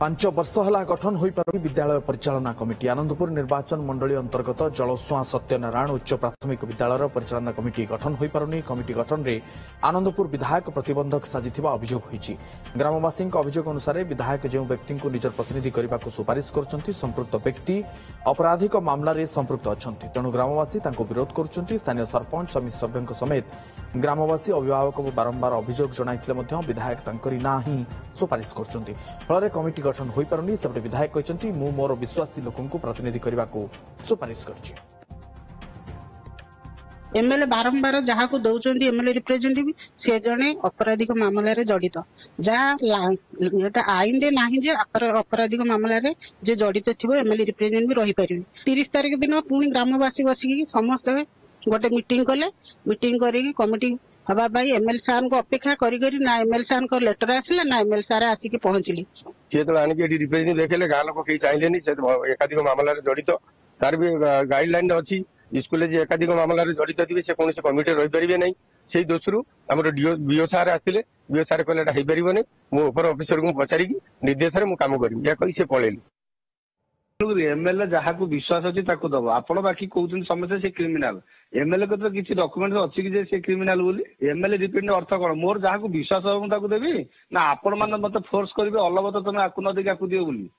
पांच वर्ष है गठन हो पार विद्यालय परिचालना कमिटी आनंदपुर निर्वाचन मंडली अंतर्गत जलसुआ सत्यनारायण उच्च प्राथमिक विद्यालय परिचालना कमिटी गठन हो पारुनी। कमिटी गठन में आनंदपुर विधायक प्रतिबंधक साजिथिबा अभियोग होईछि। ग्रामवासी अभियोग अनुसार विधायक जो व्यक्ति को निजर प्रतिनिधि करने को सुपारिश कर संपृक्त व्यक्ति अपराधिक मामलें संपृक्त अच्छा तेणु ग्रामवासी विरोध कर स्थानीय सरपंच समिति सभ्यों समेत ग्रामवासी अभिभावक को बारंबार अभियोग जनाइथिले विधायक तांकरी ना ही सुपारिश कर फल कमिटी गठन हो पारुनी। सेपटे विधायक कहते मु मोर विश्वासी लोकं को प्रतिनिधि करने को सुपारिश कर एमएलए बारंबार जहाँ को दौरान एमएलए रिप्रेजेंटेटिव से जड़े अपराधिक मामलें जड़ित जहाँ आईन रे ना जे अपराधिक मामलें जे जड़ित थी एमएलए रिप्रेजेंटेटिव रही पारे। 30 तारिख दिन पुणी ग्रामवासी बसिकी समस्त गोटे मीटिंग कले। मीटिंग करी कमिटी हवा भाई एमएलए सार को अपेक्षा करी ना एमएलए सार को लेटर आसला ना एमएलए सार आसिक पहुंचली सी तो आनिक रिप्रेजेंटेटिव देखले गाँ लोक कहीं चाहिए एकाधिक मामलें जड़ित तार भी गाइडलाइन अच्छी स्कूल एकाधिक मामलें जड़ित थे से कौन कमिटी रही पारे ना से दोषरू आम बीओ सार आसते बीओ सार कहले पारे मो उपर अफिसर को पचारिकी निर्देश में काम करी या कही से पलैली। एमएलए जहाँ को विश्वास अच्छी दब आप बाकी कहते समस्या से क्रिमिनाल एमएलए को किसी डॉक्यूमेंट अच्छी कि से क्रिमिनाल बोली एमएलए रिप्रेजेंटेटिव अर्थ कौन मोर जहाँ को विश्वास हम देवी ना आपण मैंने मत फोर्स करेंगे अलबत तुम आपको न देखिए दियो बोली।